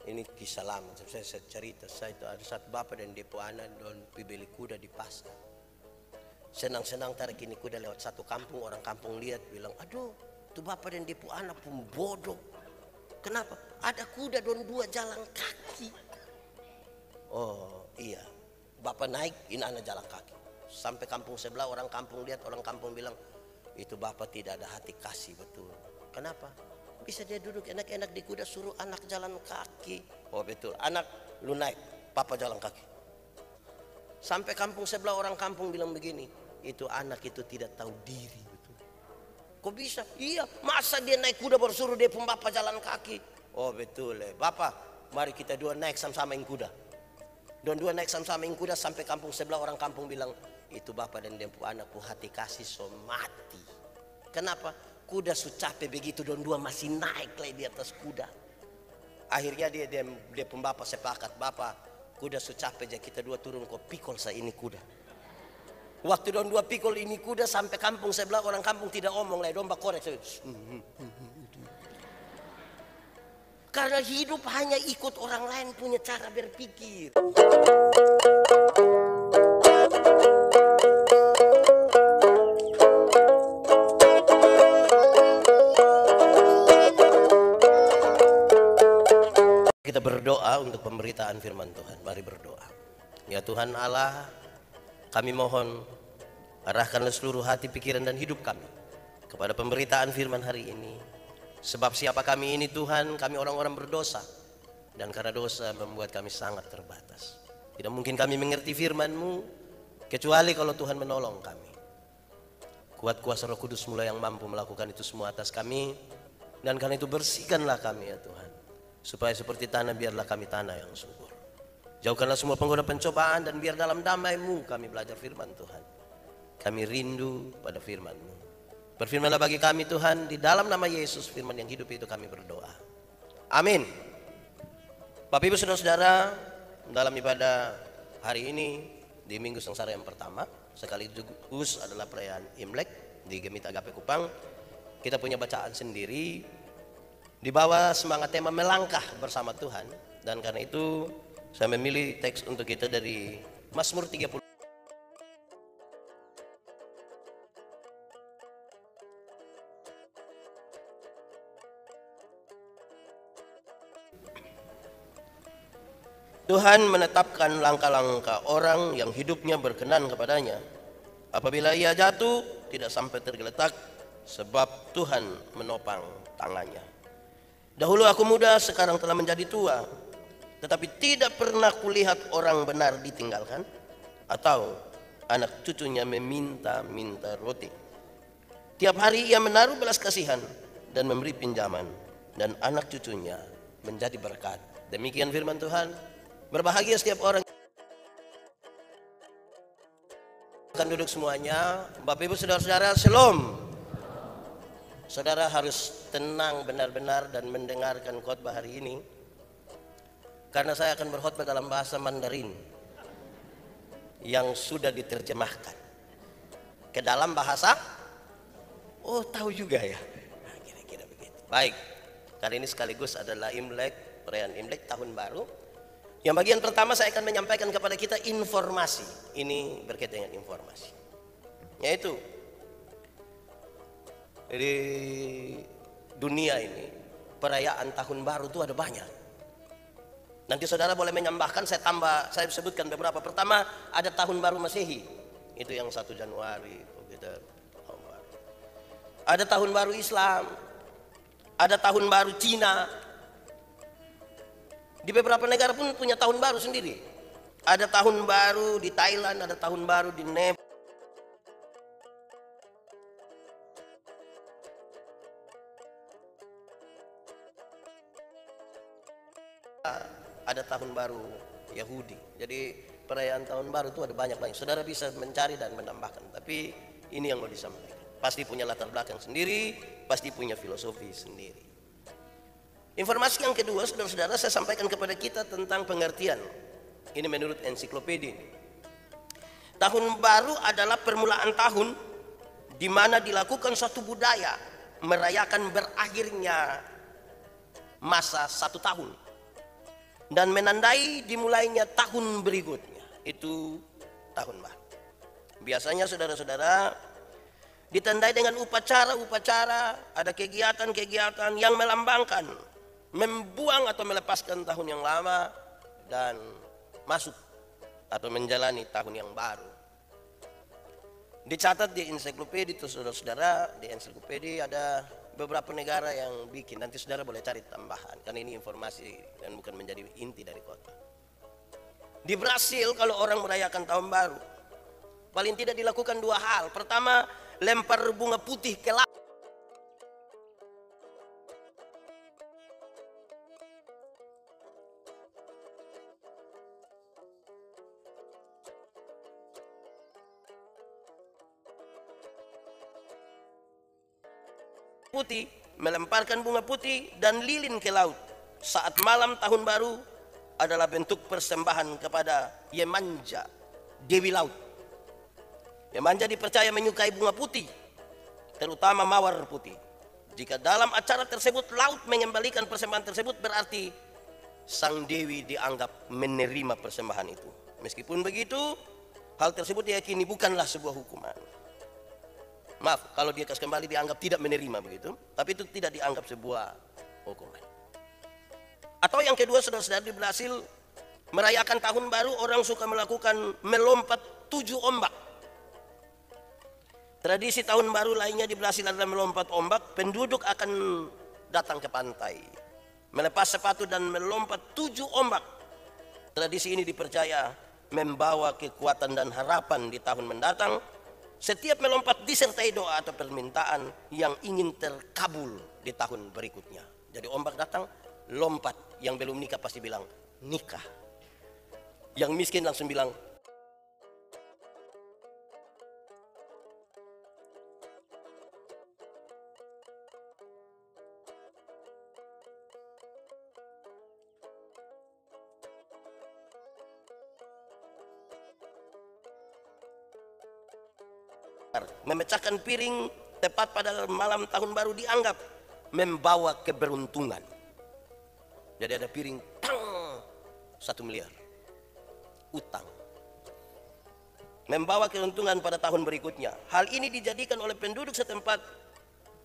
Ini kisah lama. Saya cerita, saya itu ada satu bapak dan dia anak don beli kuda di pasar. Senang-senang tarik ini kuda lewat satu kampung, orang kampung lihat bilang, aduh, itu bapak dan dia anak pun bodoh. Kenapa? Ada kuda don dua jalan kaki. Oh iya, bapak naik, ini anak jalan kaki. Sampai kampung sebelah, orang kampung lihat, orang kampung bilang, itu bapak tidak ada hati kasih betul. Kenapa? Bisa dia duduk enak-enak di kuda, suruh anak jalan kaki. Oh betul, anak lu naik, papa jalan kaki. Sampai kampung sebelah, orang kampung bilang begini, itu anak itu tidak tahu diri. Betul. Kok bisa? Iya, masa dia naik kuda baru suruh dia pun bapak jalan kaki. Oh betul, bapak mari kita dua naik sama-sama yang kuda. Dan dua naik sama-sama yang kuda sampai kampung sebelah, orang kampung bilang, itu bapak dan dia pun anak pun hati kasih so mati. Kenapa? Kuda su capek begitu dan dua masih naik lagi di atas kuda. Akhirnya dia pembapak sepakat, bapak kuda su capek jadi kita dua turun kok pikul saya ini kuda. Waktu don dua pikul ini kuda sampai kampung sebelah, orang kampung tidak omong lagi, domba korek. Karena hidup hanya ikut orang lain punya cara berpikir. Kita berdoa untuk pemberitaan firman Tuhan. Mari berdoa. Ya Tuhan Allah, kami mohon arahkanlah seluruh hati, pikiran dan hidup kami kepada pemberitaan firman hari ini. Sebab siapa kami ini Tuhan, kami orang-orang berdosa. Dan karena dosa membuat kami sangat terbatas. Tidak mungkin kami mengerti firman-Mu kecuali kalau Tuhan menolong kami. Kuat kuasa Roh Kudus mulai yang mampu melakukan itu semua atas kami. Dan karena itu bersihkanlah kami ya Tuhan. Supaya seperti tanah biarlah kami tanah yang subur. Jauhkanlah semua penggoda pencobaan dan biar dalam damai-Mu kami belajar firman Tuhan. Kami rindu pada firman-Mu. Berfirmanlah bagi kami Tuhan, di dalam nama Yesus firman yang hidup itu kami berdoa. Amin. Bapak Ibu Saudara-saudara, dalam ibadah hari ini di Minggu Sengsara yang pertama, sekaligus adalah perayaan Imlek di Gemita Agape Kupang. Kita punya bacaan sendiri di bawah semangat tema melangkah bersama Tuhan. Dan karena itu saya memilih teks untuk kita dari Mazmur 30. Tuhan menetapkan langkah-langkah orang yang hidupnya berkenan kepadanya. Apabila ia jatuh, tidak sampai tergeletak, sebab Tuhan menopang tangannya. Dahulu aku muda, sekarang telah menjadi tua, tetapi tidak pernah kulihat orang benar ditinggalkan, atau anak cucunya meminta-minta roti. Tiap hari ia menaruh belas kasihan dan memberi pinjaman, dan anak cucunya menjadi berkat. Demikian firman Tuhan. Berbahagia setiap orang. Akan duduk semuanya. Bapak Ibu Saudara-saudara, Shalom. Saudara harus tenang benar-benar dan mendengarkan khotbah hari ini. Karena saya akan berkhotbah dalam bahasa Mandarin yang sudah diterjemahkan ke dalam bahasa. Oh, tahu juga ya. Nah, kira-kira begitu. Baik. Kali ini sekaligus adalah Imlek, perayaan Imlek tahun baru. Yang bagian pertama saya akan menyampaikan kepada kita informasi. Ini berkaitan dengan informasi. Yaitu di dunia ini perayaan tahun baru itu ada banyak. Nanti saudara boleh menambahkan, saya sebutkan beberapa. Pertama ada tahun baru Masehi. Itu yang 1 Januari. Ada tahun baru Islam. Ada tahun baru Cina. Di beberapa negara pun punya tahun baru sendiri. Ada tahun baru di Thailand, ada tahun baru di Nepal. Ada tahun baru Yahudi. Jadi perayaan tahun baru itu ada banyak-banyak. Saudara bisa mencari dan menambahkan. Tapi ini yang mau disampaikan. Pasti punya latar belakang sendiri, pasti punya filosofi sendiri. Informasi yang kedua, saudara-saudara, saya sampaikan kepada kita tentang pengertian. Ini menurut ensiklopedia. Tahun baru adalah permulaan tahun di mana dilakukan suatu budaya merayakan berakhirnya masa 1 tahun. dan menandai dimulainya tahun berikutnya. Itu tahun baru. Biasanya saudara-saudara ditandai dengan upacara-upacara, ada kegiatan-kegiatan yang melambangkan membuang atau melepaskan tahun yang lama dan masuk atau menjalani tahun yang baru. Dicatat di ensiklopedia itu saudara-saudara, di ensiklopedia ada beberapa negara yang bikin, nanti saudara boleh cari tambahan karena ini informasi dan bukan menjadi inti dari kota. Di Brasil kalau orang merayakan tahun baru paling tidak dilakukan dua hal. Pertama, lempar bunga putih ke laut. Putih, melemparkan bunga putih dan lilin ke laut saat malam tahun baru adalah bentuk persembahan kepada Yemanja, Dewi Laut. Yemanja dipercaya menyukai bunga putih, terutama mawar putih. Jika dalam acara tersebut laut mengembalikan persembahan tersebut, berarti sang dewi dianggap menerima persembahan itu. Meskipun begitu, hal tersebut diyakini bukanlah sebuah hukuman. Maaf, kalau dia kasih kembali dianggap tidak menerima begitu, tapi itu tidak dianggap sebuah hukuman. Atau yang kedua, saudara-saudara, di Brasil merayakan tahun baru orang suka melakukan melompat 7 ombak. Tradisi tahun baru lainnya di Brasil adalah melompat ombak. Penduduk akan datang ke pantai, melepas sepatu dan melompat 7 ombak. Tradisi ini dipercaya membawa kekuatan dan harapan di tahun mendatang. Setiap melompat disertai doa atau permintaan yang ingin terkabul di tahun berikutnya. Jadi ombak datang, lompat. Yang belum nikah pasti bilang nikah. Yang miskin langsung bilang memecahkan piring tepat pada malam tahun baru dianggap membawa keberuntungan. Jadi ada piring 1 miliar utang, membawa keuntungan pada tahun berikutnya. Hal ini dijadikan oleh penduduk setempat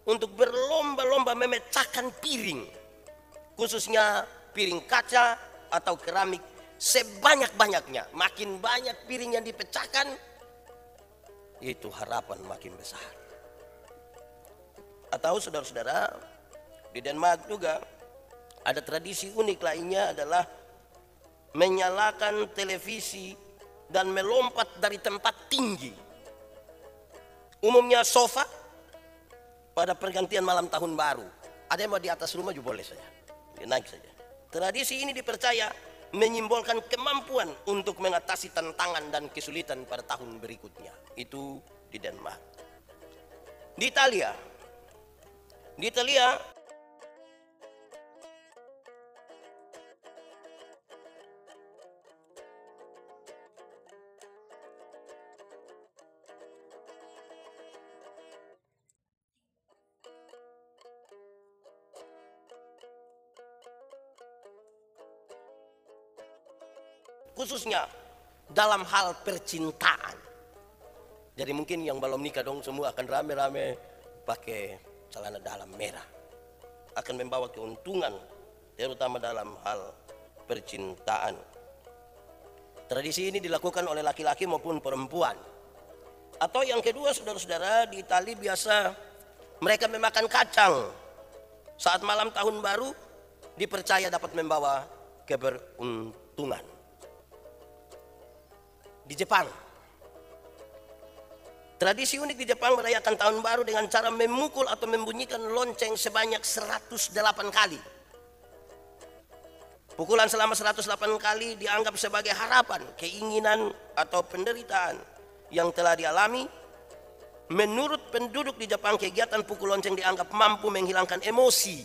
untuk berlomba-lomba memecahkan piring, khususnya piring kaca atau keramik sebanyak-banyaknya. Makin banyak piring yang dipecahkan, itu harapan makin besar. Atau saudara-saudara, di Denmark juga ada tradisi unik lainnya adalah menyalakan televisi dan melompat dari tempat tinggi, umumnya sofa, pada pergantian malam tahun baru. Ada yang mau di atas rumah juga boleh saja, dia naik saja. Tradisi ini dipercaya menyimbolkan kemampuan untuk mengatasi tantangan dan kesulitan pada tahun berikutnya. Itu di Denmark. Di Italia khususnya dalam hal percintaan. Jadi mungkin yang belum nikah dong semua akan rame-rame pakai celana dalam merah. Akan membawa keuntungan terutama dalam hal percintaan. Tradisi ini dilakukan oleh laki-laki maupun perempuan. Atau yang kedua, saudara-saudara, di Italia biasa mereka memakan kacang saat malam tahun baru, dipercaya dapat membawa keberuntungan. Di Jepang, tradisi unik di Jepang merayakan tahun baru dengan cara memukul atau membunyikan lonceng sebanyak 108 kali. Pukulan selama 108 kali dianggap sebagai harapan, keinginan atau penderitaan yang telah dialami. Menurut penduduk di Jepang, kegiatan pukul lonceng dianggap mampu menghilangkan emosi,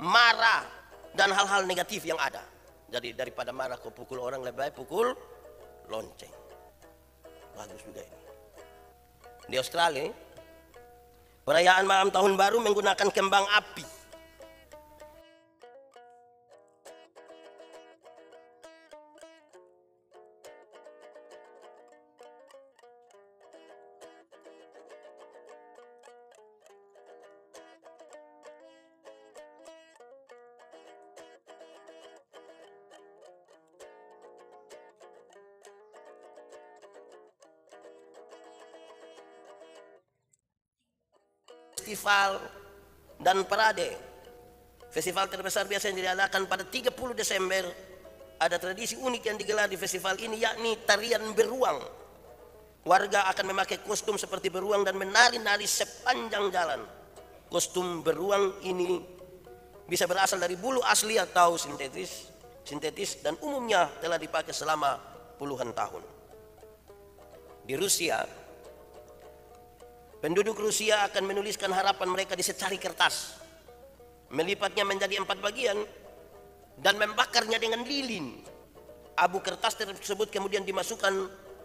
marah, dan hal-hal negatif yang ada. Jadi daripada marah kau pukul orang, lebih baik pukul lonceng. Bagus juga ini. Di Australia, perayaan malam tahun baru menggunakan kembang api. festival dan parade. Festival terbesar biasanya diadakan pada 30 Desember. Ada tradisi unik yang digelar di festival ini, yakni tarian beruang. Warga akan memakai kostum seperti beruang dan menari-nari sepanjang jalan. Kostum beruang ini bisa berasal dari bulu asli atau sintetis dan umumnya telah dipakai selama puluhan tahun. Di Rusia, penduduk Rusia akan menuliskan harapan mereka di secari kertas, melipatnya menjadi 4 bagian dan membakarnya dengan lilin. Abu kertas tersebut kemudian dimasukkan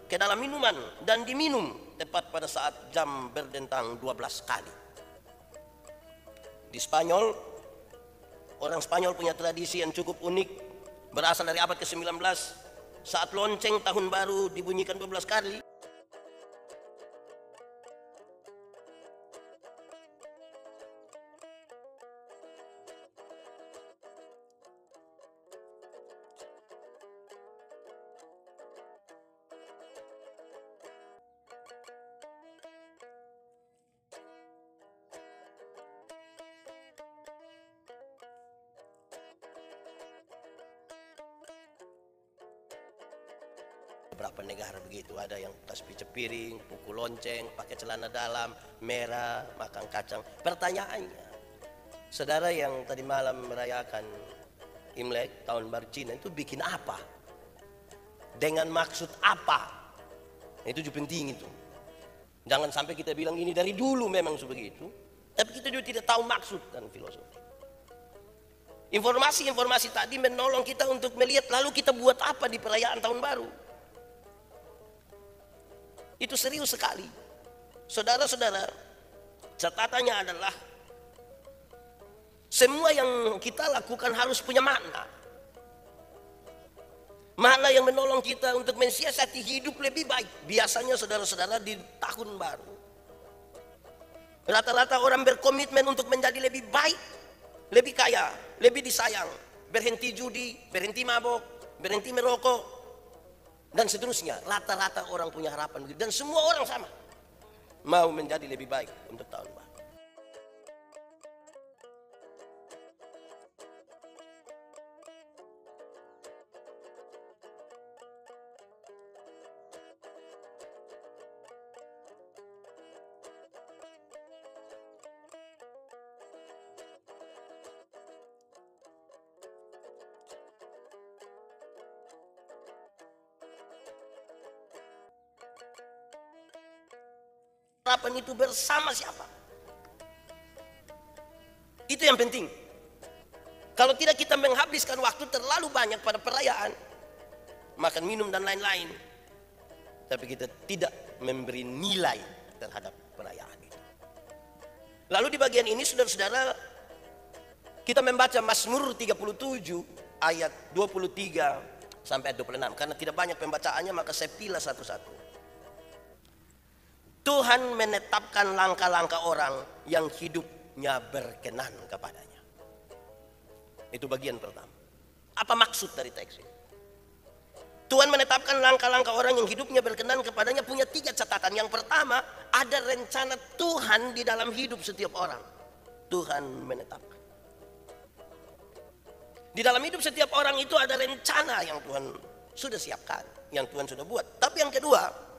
ke dalam minuman dan diminum tepat pada saat jam berdentang 12 kali. Di Spanyol, orang Spanyol punya tradisi yang cukup unik, berasal dari abad ke-19. Saat lonceng tahun baru dibunyikan 12 kali, beberapa negara begitu, ada yang tas pice piring, pukul lonceng, pakai celana dalam, merah, makan kacang. Pertanyaannya, saudara yang tadi malam merayakan Imlek, tahun baru Cina, itu bikin apa? Dengan maksud apa? Itu juga penting itu. Jangan sampai kita bilang ini dari dulu memang sebegitu, tapi kita juga tidak tahu maksud dan filosofi. Informasi-informasi tadi menolong kita untuk melihat lalu kita buat apa di perayaan tahun baru. Itu serius sekali. Saudara-saudara, catatannya adalah semua yang kita lakukan harus punya makna. Makna yang menolong kita untuk mensiasati hidup lebih baik. Biasanya saudara-saudara di tahun baru, rata-rata orang berkomitmen untuk menjadi lebih baik, lebih kaya, lebih disayang, berhenti judi, berhenti mabok, berhenti merokok, dan seterusnya. Rata-rata orang punya harapan begitu, dan semua orang sama, mau menjadi lebih baik untuk tahun baru. Harapan itu bersama siapa? Itu yang penting. Kalau tidak kita menghabiskan waktu terlalu banyak pada perayaan, makan minum dan lain-lain, tapi kita tidak memberi nilai terhadap perayaan itu. Lalu di bagian ini saudara-saudara, kita membaca Mazmur 37 ayat 23 sampai 26. Karena tidak banyak pembacaannya, maka saya pilih satu-satu. Tuhan menetapkan langkah-langkah orang yang hidupnya berkenan kepadanya. Itu bagian pertama. Apa maksud dari teks ini? Tuhan menetapkan langkah-langkah orang yang hidupnya berkenan kepadanya punya 3 catatan. Yang pertama, ada rencana Tuhan di dalam hidup setiap orang. Tuhan menetapkan. Di dalam hidup setiap orang itu ada rencana yang Tuhan sudah siapkan, yang Tuhan sudah buat. Tapi yang kedua,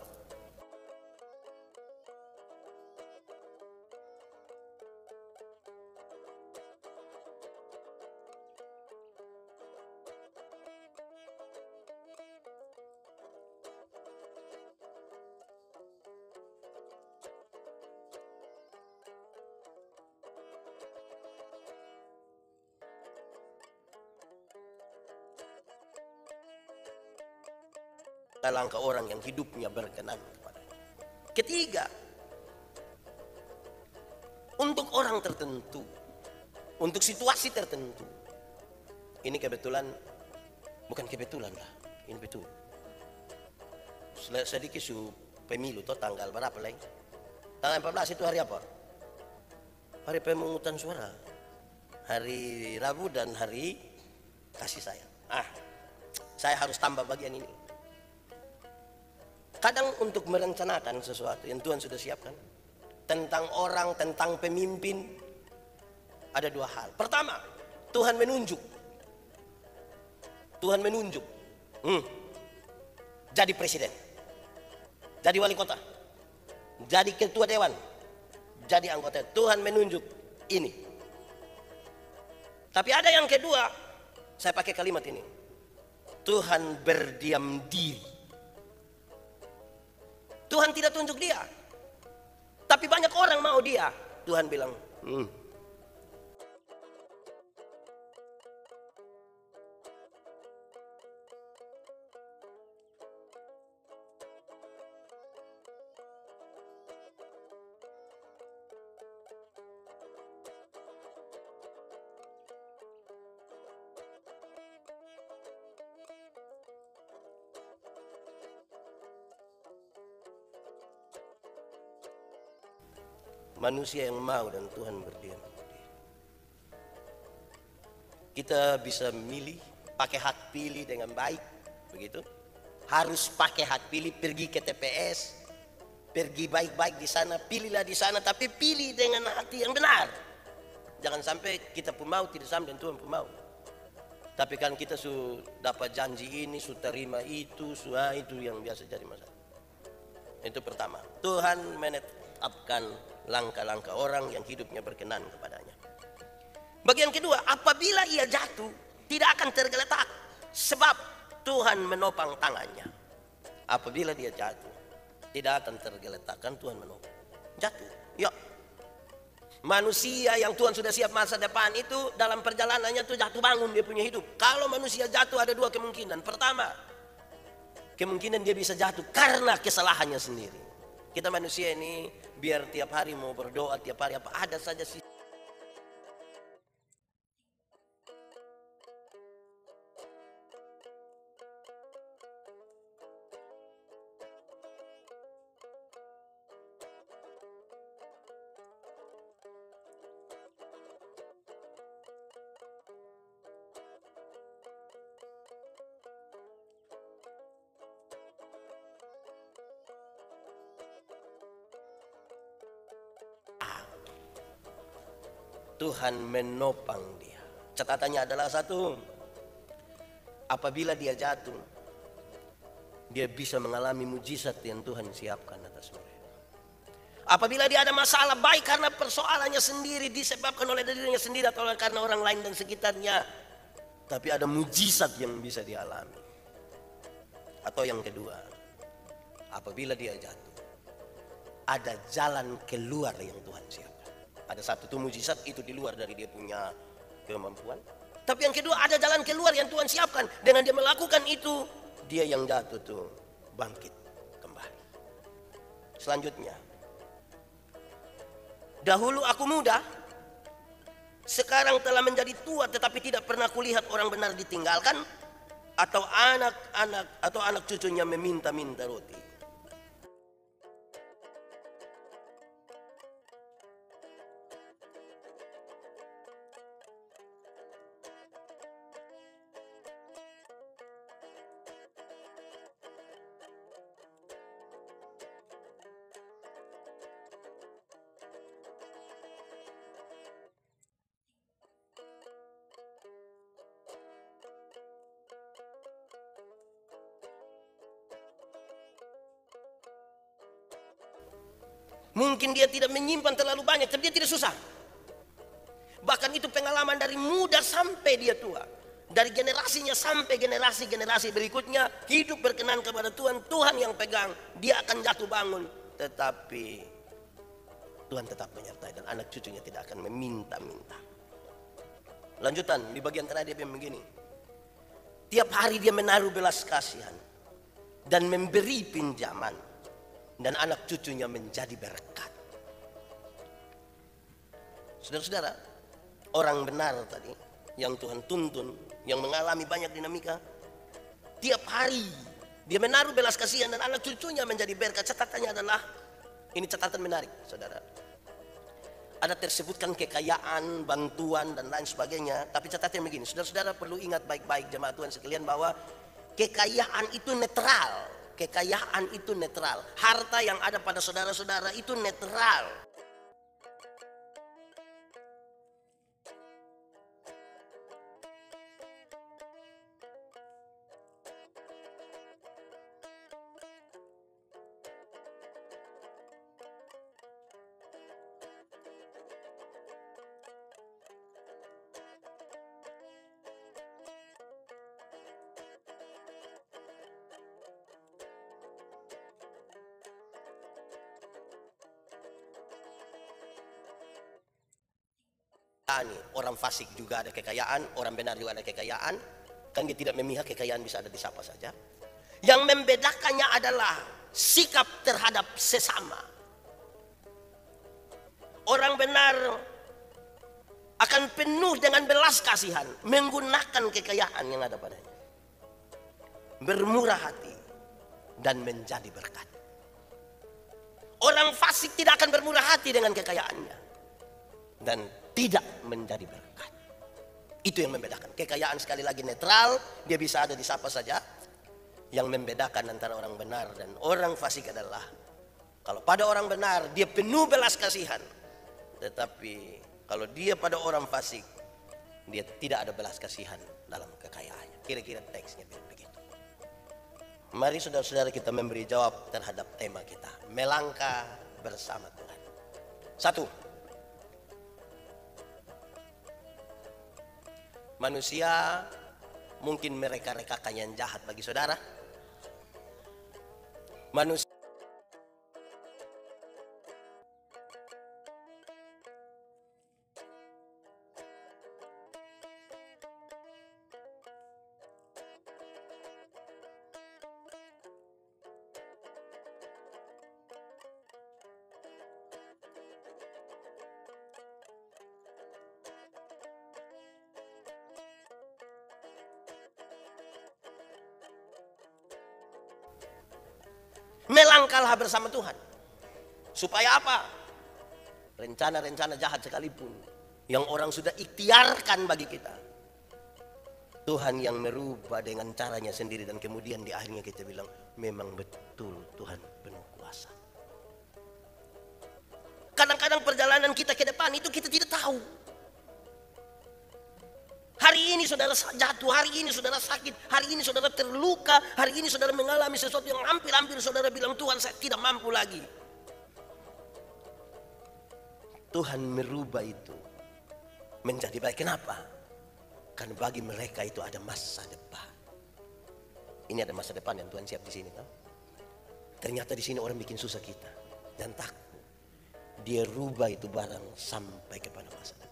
langkah orang yang hidupnya berkenan kepadanya. Ketiga, untuk orang tertentu, untuk situasi tertentu. Ini kebetulan, bukan kebetulan lah, ini betul. Sedikit su pemilu tuh tanggal berapa lagi? Tanggal 14 itu hari apa? Hari pemungutan suara. Hari Rabu dan hari kasih sayang. Saya harus tambah bagian ini. Kadang untuk merencanakan sesuatu yang Tuhan sudah siapkan, tentang orang, tentang pemimpin, ada dua hal. Pertama, Tuhan menunjuk. Tuhan menunjuk. Jadi presiden, jadi wali kota, jadi ketua dewan, jadi anggota. Tuhan menunjuk ini. Tapi ada yang kedua, saya pakai kalimat ini. Tuhan berdiam diri. Tuhan tidak tunjuk dia. Tapi banyak orang mau dia. Tuhan bilang, manusia yang mau dan Tuhan berdiam. Kita bisa milih, pakai hak pilih dengan baik, begitu. Harus pakai hak pilih, pergi ke TPS, pergi baik-baik di sana, pilihlah di sana, tapi pilih dengan hati yang benar. Jangan sampai kita pun mau tidak sama dengan Tuhan pun mau. Tapi kan kita sudah dapat janji ini, sudah terima itu, itu yang biasa jadi masalah. Itu pertama, Tuhan menetapkan langkah-langkah orang yang hidupnya berkenan kepadanya. Bagian kedua, apabila ia jatuh, tidak akan tergeletak, sebab Tuhan menopang tangannya. Apabila dia jatuh, tidak akan tergeletak, kan Tuhan menopang. Jatuh, ya. Manusia yang Tuhan sudah siap masa depan itu dalam perjalanannya itu jatuh bangun dia punya hidup. Kalau manusia jatuh ada dua kemungkinan. Pertama, kemungkinan dia bisa jatuh karena kesalahannya sendiri. Kita manusia ini biar tiap hari mau berdoa, tiap hari apa ada saja sih. Tuhan menopang dia. Catatannya adalah satu, apabila dia jatuh, dia bisa mengalami mujizat yang Tuhan siapkan atas mereka. Apabila dia ada masalah, baik karena persoalannya sendiri, disebabkan oleh dirinya sendiri atau karena orang lain dan sekitarnya, tapi ada mujizat yang bisa dialami. Atau yang kedua, apabila dia jatuh, ada jalan keluar yang Tuhan siapkan. Ada satu tuh mujizat itu di luar dari dia punya kemampuan. Tapi yang kedua ada jalan keluar yang Tuhan siapkan. Dengan dia melakukan itu, dia yang jatuh tuh bangkit kembali. Selanjutnya, dahulu aku muda, sekarang telah menjadi tua, tetapi tidak pernah kulihat orang benar ditinggalkan, atau anak cucunya meminta-minta roti. Mungkin dia tidak menyimpan terlalu banyak, tapi dia tidak susah. Bahkan itu pengalaman dari muda sampai dia tua. Dari generasinya sampai generasi berikutnya, hidup berkenan kepada Tuhan. Tuhan yang pegang, dia akan jatuh bangun. Tetapi Tuhan tetap menyertai dan anak cucunya tidak akan meminta-minta. Lanjutan, di bagian terakhir dia begini. Tiap hari dia menaruh belas kasihan dan memberi pinjaman. Dan anak cucunya menjadi berkat. Saudara-saudara, orang benar tadi yang Tuhan tuntun, yang mengalami banyak dinamika, tiap hari dia menaruh belas kasihan dan anak cucunya menjadi berkat. Catatannya adalah, ini catatan menarik saudara, ada tersebutkan kekayaan, bantuan dan lain sebagainya. Tapi catatannya begini, saudara-saudara perlu ingat baik-baik jemaat Tuhan sekalian bahwa kekayaan itu netral. Kekayaan itu netral. Harta yang ada pada saudara-saudara itu netral. Orang fasik juga ada kekayaan, orang benar juga ada kekayaan. Kan dia tidak memihak, kekayaan bisa ada di siapa saja. Yang membedakannya adalah sikap terhadap sesama. Orang benar akan penuh dengan belas kasihan, menggunakan kekayaan yang ada padanya, bermurah hati, dan menjadi berkat. Orang fasik tidak akan bermurah hati dengan kekayaannya dan tidak menjadi berkat. Itu yang membedakan. Kekayaan sekali lagi netral, dia bisa ada di siapa saja. Yang membedakan antara orang benar dan orang fasik adalah, kalau pada orang benar dia penuh belas kasihan, tetapi kalau dia pada orang fasik, dia tidak ada belas kasihan dalam kekayaannya. Kira-kira teksnya begitu. Mari saudara-saudara kita memberi jawab terhadap tema kita, melangkah bersama Tuhan. 1. Manusia mungkin mereka-rekakan yang jahat bagi saudara. Manusia melangkahlah bersama Tuhan. Supaya apa? Rencana-rencana jahat sekalipun yang orang sudah ikhtiarkan bagi kita, Tuhan yang merubah dengan caranya sendiri, dan kemudian di akhirnya kita bilang, memang betul Tuhan penuh kuasa. Kadang-kadang perjalanan kita ke depan itu kita tidak tahu. Hari ini saudara jatuh, hari ini saudara sakit, hari ini saudara terluka, hari ini saudara mengalami sesuatu yang hampir-hampir saudara bilang, Tuhan saya tidak mampu lagi. Tuhan merubah itu menjadi baik. Kenapa? Karena bagi mereka itu ada masa depan. Ini ada masa depan yang Tuhan siap di sini, tahu? Ternyata di sini orang bikin susah kita dan takut. Dia rubah itu barang sampai kepada masa depan.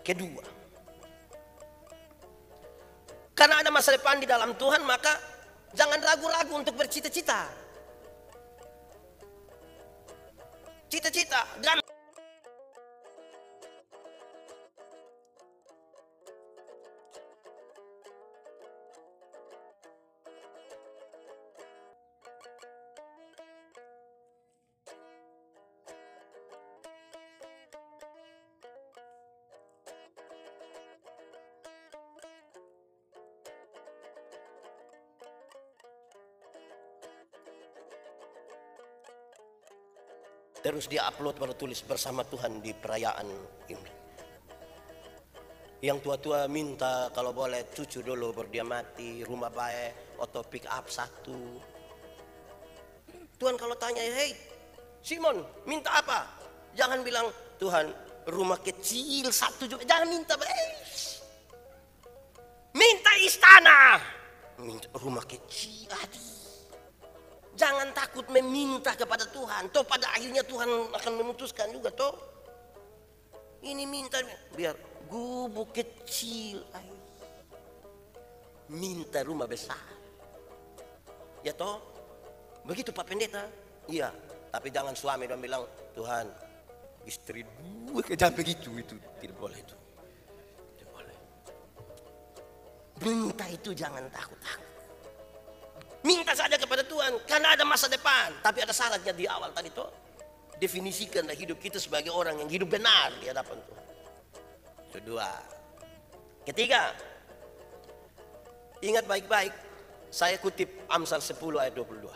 Kedua, karena ada masa depan di dalam Tuhan, maka jangan ragu-ragu untuk bercita-cita. Cita-cita dan terus dia upload baru tulis bersama Tuhan di perayaan Imlek. Yang tua-tua minta kalau boleh cucu dulu baru dia mati, rumah baik, auto pick up 1. Tuhan kalau tanya, hey Simon minta apa? Jangan bilang Tuhan rumah kecil 1 juga, jangan minta. Minta istana, minta rumah kecil. Jangan takut meminta kepada Tuhan. Toh pada akhirnya Tuhan akan memutuskan juga toh. Ini minta biar gubuk kecil. Minta rumah besar. Ya toh. Begitu Pak Pendeta. Iya. Tapi jangan suami dan bilang, Tuhan istri 2 jangan begitu. Itu tidak boleh itu. Tidak boleh. Minta itu jangan takut-takut. Minta saja kepada Tuhan karena ada masa depan. Tapi ada syaratnya di awal tadi toh. Definisikanlah hidup kita sebagai orang yang hidup benar di hadapan Tuhan. Kedua. Ketiga. Ingat baik-baik. Saya kutip Amsal 10 ayat 22.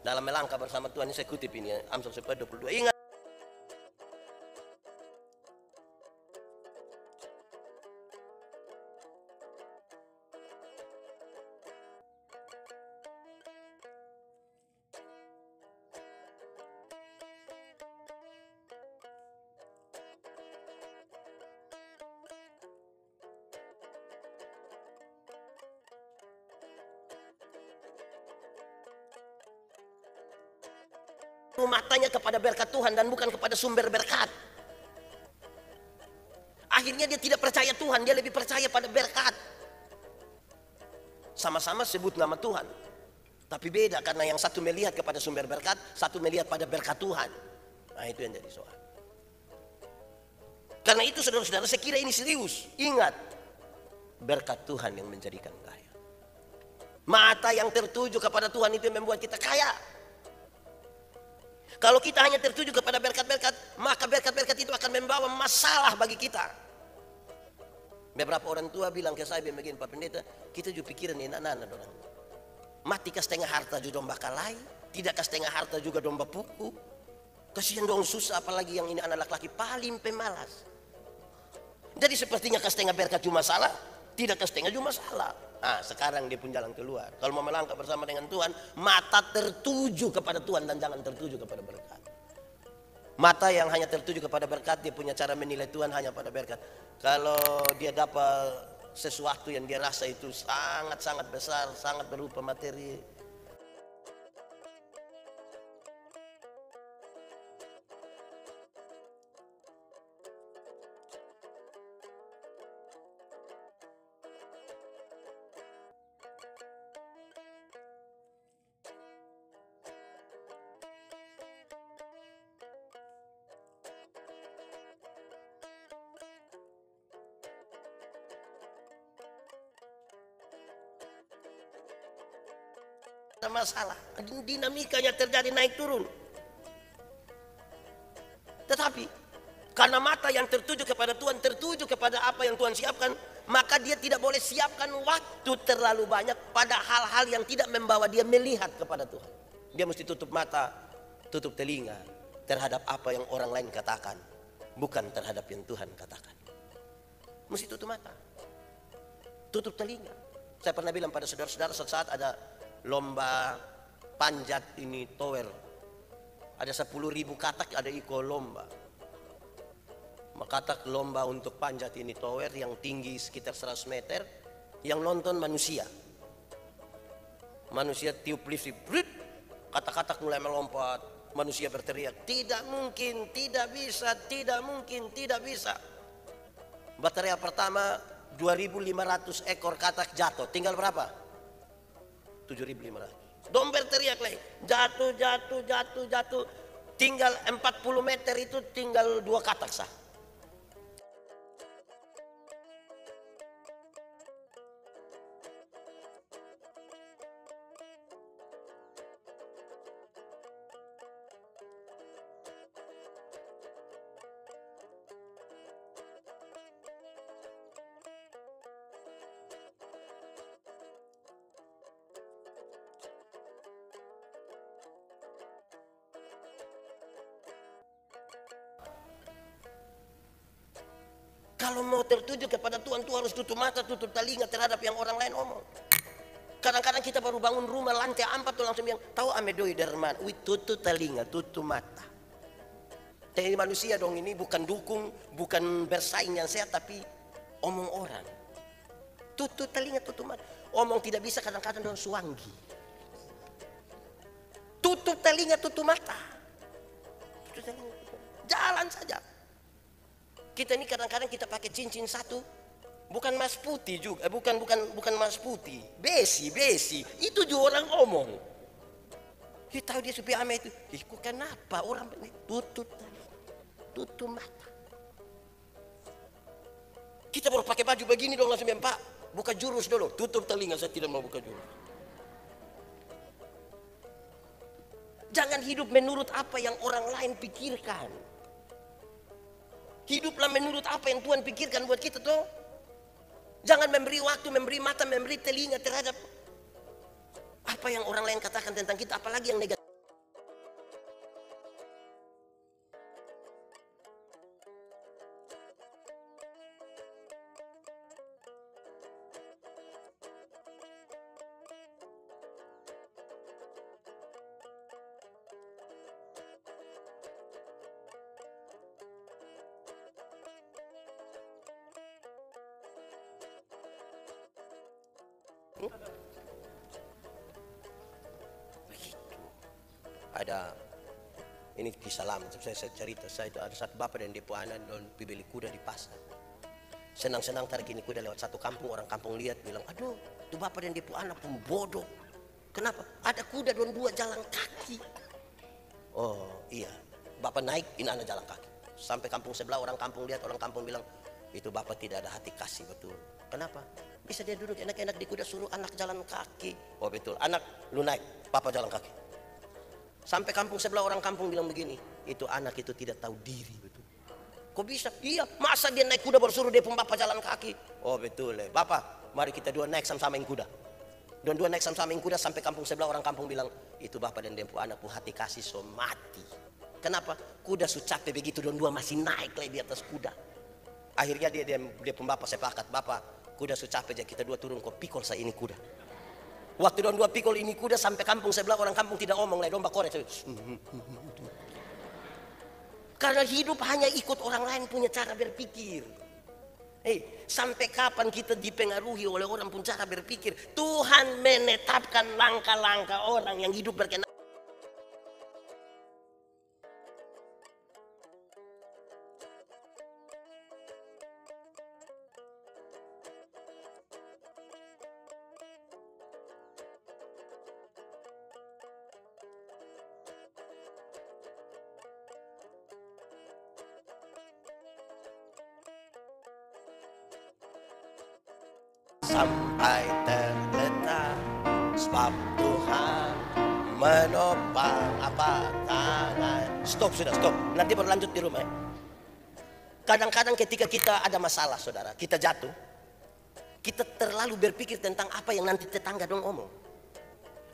Dalam melangkah bersama Tuhan ini saya kutip ini Amsal 10 ayat 22. Ingat. matanya kepada berkat Tuhan dan bukan kepada sumber berkat. Akhirnya dia tidak percaya Tuhan, dia lebih percaya pada berkat. Sama-sama sebut nama Tuhan, tapi beda karena yang satu melihat kepada sumber berkat, satu melihat pada berkat Tuhan. Nah, itu yang jadi soal. Karena itu saudara-saudara, saya kira ini serius. Ingat, berkat Tuhan yang menjadikan kaya. Mata yang tertuju kepada Tuhan itu yang membuat kita kaya. Kalau kita hanya tertuju kepada berkat-berkat, maka berkat-berkat itu akan membawa masalah bagi kita. Beberapa orang tua bilang ke saya begini, Pak Pendeta, kita juga pikiran ini anak-anak orang. Mati ke setengah harta juga domba kalai, tidak ke setengah harta juga domba puku. Kasihan dong susah, apalagi yang ini anak laki-laki paling pemalas. Jadi sepertinya ke setengah berkat cuma salah, tidak ke setengah cuma salah. Nah, sekarang dia pun jalan keluar. Kalau mau melangkah bersama dengan Tuhan, mata tertuju kepada Tuhan dan jangan tertuju kepada berkat. Mata yang hanya tertuju kepada berkat, dia punya cara menilai Tuhan hanya pada berkat. Kalau dia dapat sesuatu yang dia rasa itu sangat-sangat besar, sangat berupa materi, ada masalah, dinamikanya terjadi naik turun. Tetapi karena mata yang tertuju kepada Tuhan, tertuju kepada apa yang Tuhan siapkan, maka dia tidak boleh siapkan waktu terlalu banyak pada hal-hal yang tidak membawa dia melihat kepada Tuhan. Dia mesti tutup mata, tutup telinga terhadap apa yang orang lain katakan, bukan terhadap yang Tuhan katakan. Mesti tutup mata, tutup telinga. Saya pernah bilang pada saudara-saudara, suatu saat ada lomba panjat ini tower, ada 10.000 katak, ada ikut lomba. Katak lomba untuk panjat ini tower yang tinggi sekitar 100 meter, yang nonton manusia tiup lift, katak-katak mulai melompat, manusia berteriak, tidak mungkin, tidak bisa, tidak mungkin, tidak bisa. Baterai pertama 2.500 ekor katak jatuh, tinggal berapa? 7.500. Domber teriak lagi, jatuh. Tinggal 40 meter itu tinggal 2 katak sah. Kalau mau tertuju kepada Tuhan, Tuhan harus tutup mata, tutup telinga terhadap yang orang lain omong. Kadang-kadang kita baru bangun rumah lantai 4 tuh langsung bilang, tahu amedoi derman, tutup telinga, tutup mata. Teknik manusia dong ini, bukan dukung, bukan bersaing yang sehat, tapi omong orang. Tutup telinga, tutup mata. Omong tidak bisa kadang-kadang dong suanggi. Tutup telinga, tutup mata. Tutup telinga, tutup mata. Jalan saja. Kita ini kadang-kadang kita pakai cincin satu, bukan emas putih juga, bukan emas putih, besi, itu juga orang omong. Kita tahu dia supaya ame itu, kok kenapa orang tutup mata. Kita baru pakai baju begini dong langsung bilang, Pak, buka jurus dulu, tutup telinga, saya tidak mau buka jurus. Jangan hidup menurut apa yang orang lain pikirkan. Hiduplah menurut apa yang Tuhan pikirkan buat kita tuh. Jangan memberi waktu, memberi mata, memberi telinga terhadap apa yang orang lain katakan tentang kita, apalagi yang negatif. Begitu. Ada Ini kisah lama, saya cerita. Saya itu ada satu bapak dan dia anak don beli kuda di pasar. Senang-senang tarik ini kuda lewat satu kampung, orang kampung lihat bilang, aduh, itu bapak dan dia anak pembodoh. Kenapa? Ada kuda don dua jalan kaki. Oh iya, bapak naik, ini anak jalan kaki. Sampai kampung sebelah, orang kampung lihat, orang kampung bilang, itu bapak tidak ada hati kasih, betul. Kenapa? Bisa dia duduk enak-enak di kuda, suruh anak jalan kaki. Oh betul, anak lu naik, bapak jalan kaki. Sampai kampung sebelah, orang kampung bilang begini, itu anak itu tidak tahu diri, betul. Kok bisa? Iya, masa dia naik kuda baru suruh dia bapak jalan kaki? Oh betul, bapak, mari kita dua naik sama-samain kuda. Dan dua naik sama-samain kuda sampai kampung sebelah, orang kampung bilang, itu bapak dan dempu anak pu hati kasih so mati. Kenapa? Kuda su capek begitu, dan dua masih naik lagi di atas kuda. Akhirnya dia pembapak sepakat, bapak, kuda su capek aja, kita dua turun kok pikul saya ini kuda. Waktu don dua pikul ini kuda sampai kampung sebelah, orang kampung tidak ngomong lagi, domba korek. Karena hidup hanya ikut orang lain punya cara berpikir. Sampai kapan kita dipengaruhi oleh orang punya cara berpikir? Tuhan menetapkan langkah-langkah orang yang hidup berkenan. Sampai terletak sebab Tuhan menopang apa tangan. Stop, sudah stop, nanti berlanjut di rumah. Kadang-kadang ketika kita ada masalah, saudara, kita jatuh, kita terlalu berpikir tentang apa yang nanti tetangga dong omong,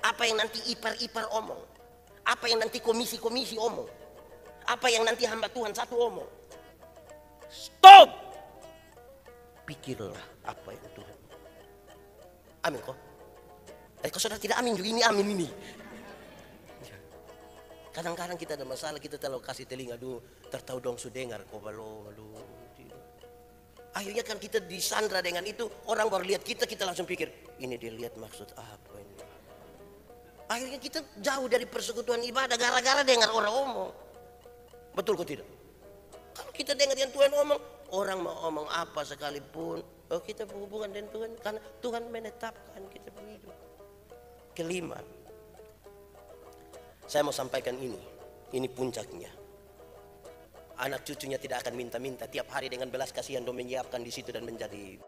apa yang nanti ipar-ipar omong, apa yang nanti komisi-komisi omong, apa yang nanti hamba Tuhan satu omong. Stop, pikirlah apa yang Tuhan. Amin kok. Kok saudara tidak amin juga, ini amin ini. Kadang-kadang kita ada masalah, kita terlalu kasih telinga, aduh, tertahu dong su dengar kok balo, aduh. Akhirnya kan kita disandra dengan itu, orang baru lihat kita langsung pikir, ini dia lihat maksud apa ini. Akhirnya kita jauh dari persekutuan ibadah gara-gara dengar orang omong. Betul kok tidak? Kalau kita dengar yang Tuhan omong, orang mau omong apa sekalipun, oh kita berhubungan dengan Tuhan karena Tuhan menetapkan kita hidup. Kelima, saya mau sampaikan ini puncaknya. Anak cucunya tidak akan minta-minta, tiap hari dengan belas kasihan dong menyiapkan di situ dan menjadi.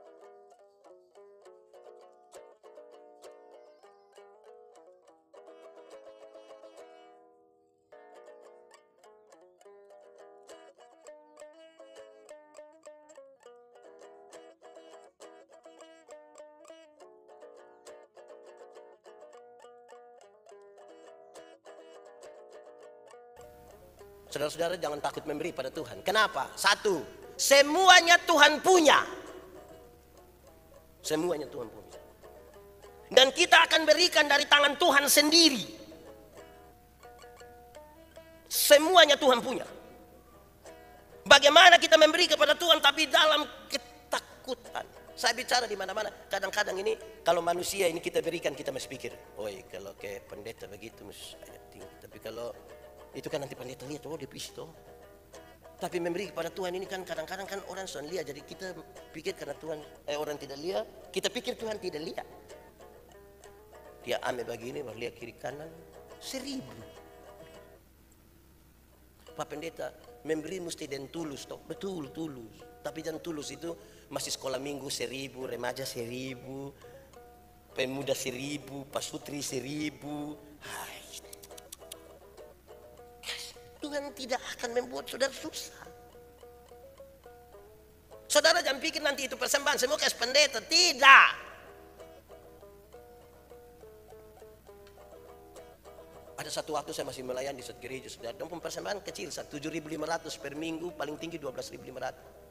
Saudara-saudara jangan takut memberi pada Tuhan. Kenapa? Satu, semuanya Tuhan punya. Semuanya Tuhan punya. Dan kita akan berikan dari tangan Tuhan sendiri. Semuanya Tuhan punya. Bagaimana kita memberi kepada Tuhan tapi dalam ketakutan. Saya bicara di mana-mana. Kadang-kadang ini kalau manusia ini kita berikan, kita masih pikir, oi kalau kayak pendeta begitu mesti ada tinggi. Tapi kalau itu kan nanti pendeta lihat, oh dia pisah toh. Tapi memberi kepada Tuhan ini kan kadang-kadang kan orang sudah lihat, jadi kita pikir karena Tuhan orang tidak lihat, kita pikir Tuhan tidak lihat. Dia ambil begini, baru lihat kiri kanan 1000. Pak pendeta memberi mesti dan tulus toh, betul tulus. Tapi jangan tulus itu masih sekolah minggu 1000, remaja 1000, pemuda 1000, pasutri 1000. Hai. Tuhan tidak akan membuat saudara susah. Saudara jangan pikir nanti itu persembahan semua kayak pendeta, tidak. Ada satu waktu saya masih melayani di satu gereja, saudara, dan persembahan kecil, 7.500 per minggu, paling tinggi 12.500.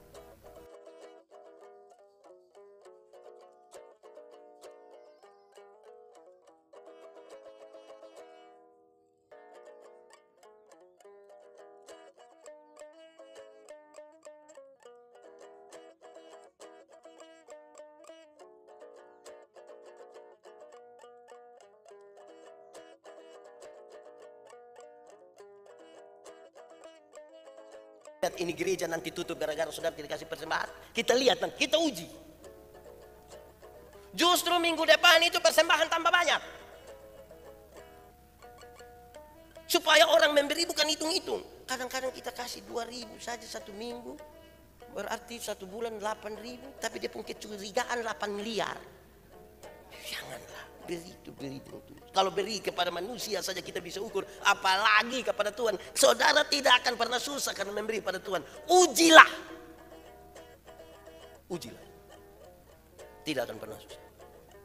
lihat ini gereja nanti tutup gara-gara saudara tidak kasih persembahan. Kita lihat nanti, kita uji. Justru minggu depan itu persembahan tambah banyak. Supaya orang memberi bukan hitung-hitung. Kadang-kadang kita kasih 2.000 saja satu minggu. Berarti satu bulan 8.000. Tapi dia punya kecurigaan 8 miliar. Janganlah beri itu. Kalau beri kepada manusia saja kita bisa ukur, apalagi kepada Tuhan. Saudara tidak akan pernah susah karena memberi pada Tuhan. Ujilah. Tidak akan pernah susah.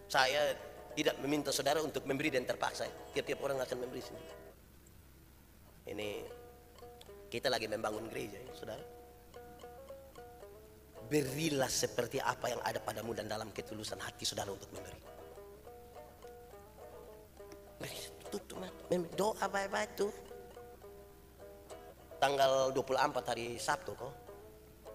Saya tidak meminta saudara untuk memberi dan terpaksa. Tiap-tiap orang akan memberi sendiri. Ini kita lagi membangun gereja ya, saudara. Berilah seperti apa yang ada padamu dan dalam ketulusan hati saudara untuk memberi. Tutup doa baik-baik tuh. Tanggal 24 hari Sabtu kok.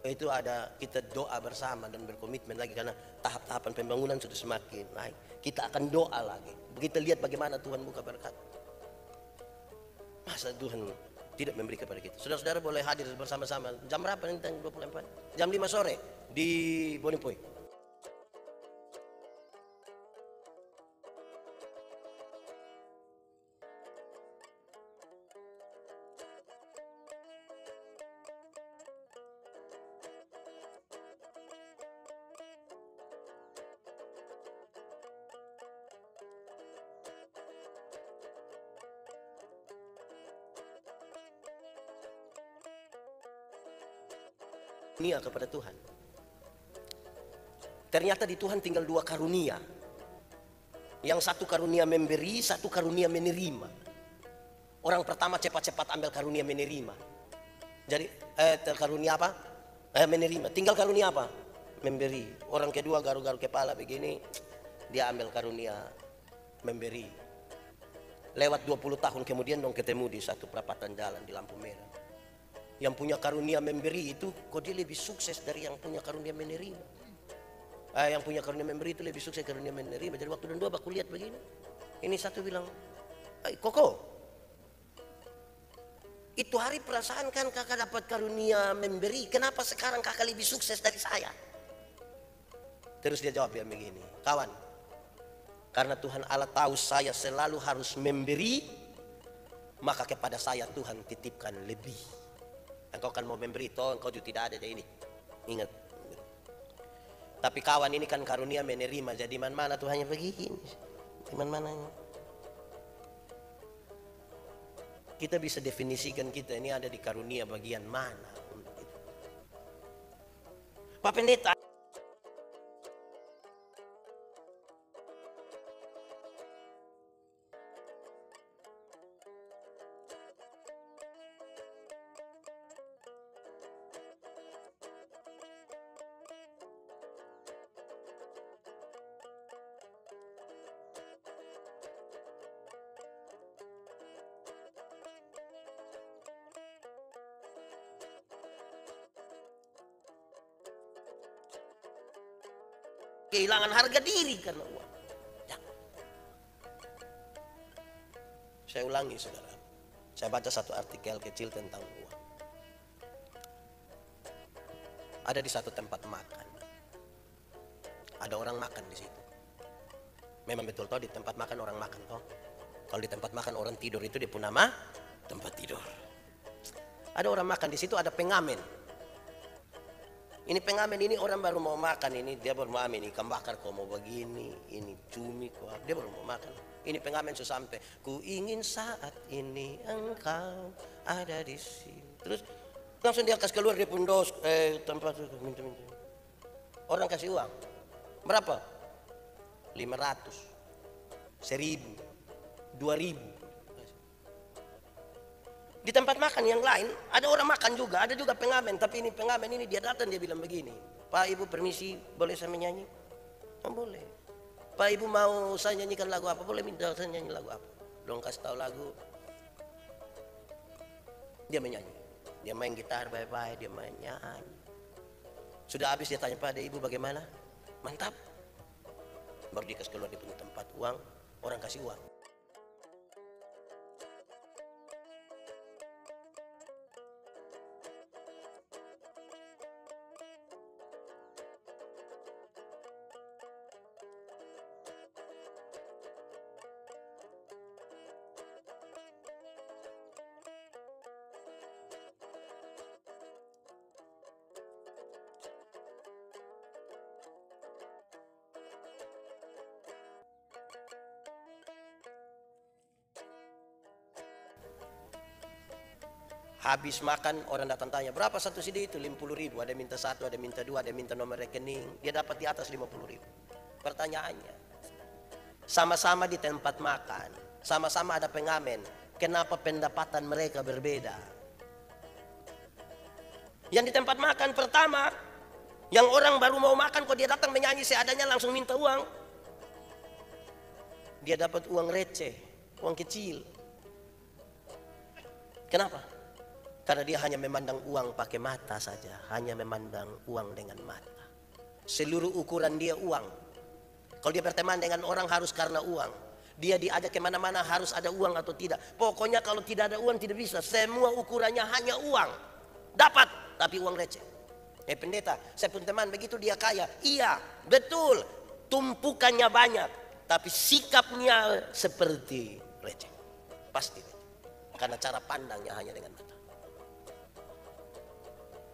Itu ada kita doa bersama dan berkomitmen lagi karena tahap-tahapan pembangunan sudah semakin naik. Kita akan doa lagi. Kita lihat bagaimana Tuhan buka berkat. Masa Tuhan tidak memberi kepada kita. Saudara-saudara boleh hadir bersama-sama. Jam berapa nanti? 24. Jam 5 sore di Bonipoi. Karunia kepada Tuhan. Ternyata di Tuhan tinggal 2 karunia. Yang satu karunia memberi, satu karunia menerima. Orang pertama cepat-cepat ambil karunia menerima. Jadi karunia apa? Menerima. Tinggal karunia apa? Memberi. Orang kedua garu-garu kepala begini, dia ambil karunia memberi. Lewat 20 tahun kemudian dong ketemu di satu perapatan jalan di lampu merah. Yang punya karunia memberi itu kok dia lebih sukses dari yang punya karunia menerima. Yang punya karunia memberi itu lebih sukses karunia menerima. Jadi waktu dan dua aku lihat begini. Ini satu bilang, Koko, itu hari perasaan kan kakak dapat karunia memberi. Kenapa sekarang kakak lebih sukses dari saya? Terus dia jawab yang begini, kawan, karena Tuhan Allah tahu saya selalu harus memberi, maka kepada saya Tuhan titipkan lebih. Engkau kan mau memberi, toh engkau juga tidak ada ini. Ingat. Tapi kawan ini kan karunia menerima, jadi mana Tuhannya begini. Mana? Kita bisa definisikan kita ini ada di karunia bagian mana. Pak Pendeta. Kehilangan harga diri karena uang. Ya. Saya ulangi saudara. Saya baca satu artikel kecil tentang uang. Ada di satu tempat makan. Ada orang makan di situ. Memang betul toh di tempat makan orang makan toh. Kalau di tempat makan orang tidur itu dia pun nama tempat tidur. Ada orang makan di situ, ada pengamen. Ini pengamen ini orang baru mau makan, ini dia baru mau amin, ikan bakar kok mau begini, ini cumi kok, dia baru mau makan. Ini pengamen sudah sampai, ku ingin saat ini engkau ada di sini. Terus langsung dia kasih keluar dia pun dos tempat itu minta. Orang kasih uang, berapa? 500, 1000, 2000. Di tempat makan yang lain ada orang makan juga, ada juga pengamen, tapi ini pengamen ini dia datang dia bilang begini, Pak Ibu permisi boleh saya menyanyi? Oh, boleh. Pak Ibu mau saya nyanyikan lagu apa? Boleh minta saya nyanyi lagu apa? Belum kasih tahu lagu. Dia menyanyi, dia main gitar baik-baik, dia main nyanyi. Sudah habis dia tanya pada Ibu bagaimana? Mantap. Baru dia kasih keluar di tempat uang, orang kasih uang. Habis makan orang datang tanya, berapa satu CD itu? 50.000. Ada minta satu, ada minta dua, ada minta nomor rekening. Dia dapat di atas 50.000. Pertanyaannya, sama-sama di tempat makan, sama-sama ada pengamen, kenapa pendapatan mereka berbeda? Yang di tempat makan pertama, yang orang baru mau makan, kok dia datang menyanyi seadanya langsung minta uang. Dia dapat uang receh, uang kecil. Kenapa? Karena dia hanya memandang uang pakai mata saja, hanya memandang uang dengan mata. Seluruh ukuran dia uang. Kalau dia berteman dengan orang harus karena uang. Dia diajak kemana-mana harus ada uang atau tidak. Pokoknya kalau tidak ada uang tidak bisa. Semua ukurannya hanya uang. Dapat, tapi uang receh. Pendeta, saya pun teman begitu dia kaya. Iya, betul. Tumpukannya banyak, tapi sikapnya seperti receh. Pasti receh. Karena cara pandangnya hanya dengan mata.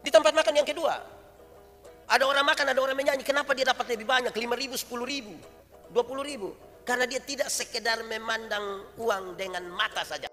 Di tempat makan yang kedua, ada orang makan, ada orang menyanyi. Kenapa dia dapat lebih banyak? 5.000, 10.000, 20.000. Karena dia tidak sekedar memandang uang dengan mata saja.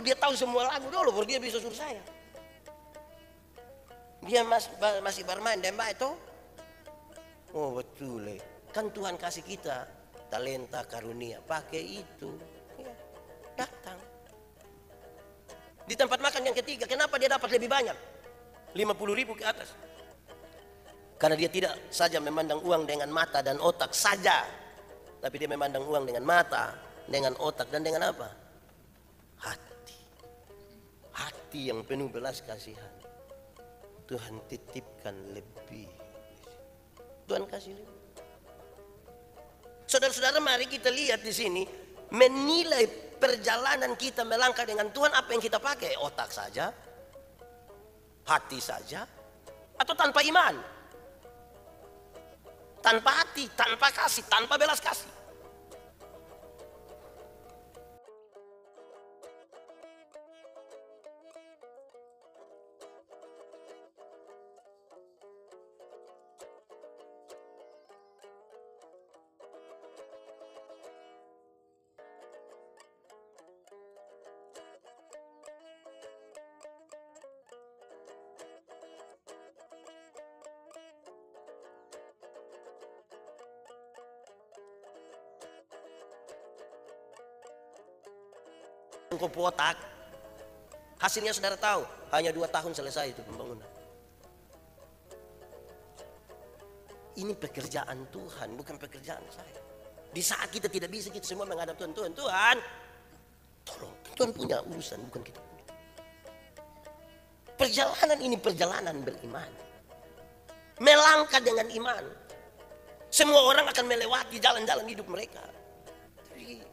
Dia tahu semua lagu dulu baru dia bisa suruh saya. Dia masih bermain demba itu. Oh betul. Kan Tuhan kasih kita talenta karunia, pakai itu. Ya, datang. Di tempat makan yang ketiga, kenapa dia dapat lebih banyak? 50.000 ke atas. Karena dia tidak saja memandang uang dengan mata dan otak saja, tapi dia memandang uang dengan mata, dengan otak, dan dengan apa? Hati. Hati yang penuh belas kasihan. Tuhan titipkan lebih. Tuhan kasih lebih. Saudara-saudara, mari kita lihat di sini, menilai perjalanan kita melangkah dengan Tuhan, apa yang kita pakai? Otak saja, hati saja, atau tanpa iman, tanpa hati, tanpa kasih, tanpa belas kasih. Kotak, hasilnya saudara tahu, hanya 2 tahun selesai itu pembangunan. Ini pekerjaan Tuhan, bukan pekerjaan saya. Di saat kita tidak bisa, kita semua menghadap Tuhan. Tuhan, tolong, Tuhan punya urusan, bukan kita punya. Perjalanan ini perjalanan beriman, melangkah dengan iman. Semua orang akan melewati jalan-jalan hidup mereka, tapi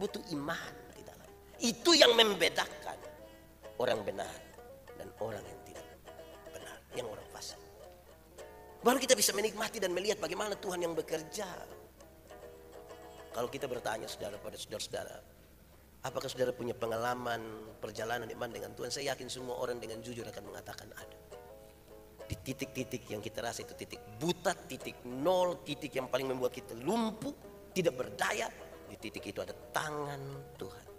butuh iman. Itu yang membedakan orang benar dan orang yang tidak benar, yang orang fasik. Baru kita bisa menikmati dan melihat bagaimana Tuhan yang bekerja. Kalau kita bertanya saudara pada saudara-saudara, apakah saudara punya pengalaman perjalanan iman dengan Tuhan? Saya yakin semua orang dengan jujur akan mengatakan ada. Di titik-titik yang kita rasa itu titik buta, titik nol, titik yang paling membuat kita lumpuh, tidak berdaya, di titik itu ada tangan Tuhan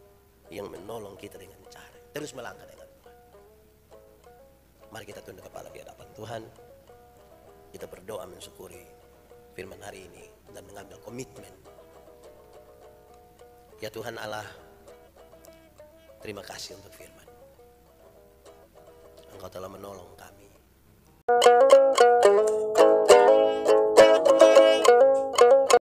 yang menolong kita dengan cara terus melangkah dengan Tuhan. Mari kita tunduk kepala di hadapan Tuhan. Kita berdoa mensyukuri firman hari ini dan mengambil komitmen. Ya Tuhan Allah, terima kasih untuk firman. Engkau telah menolong kami.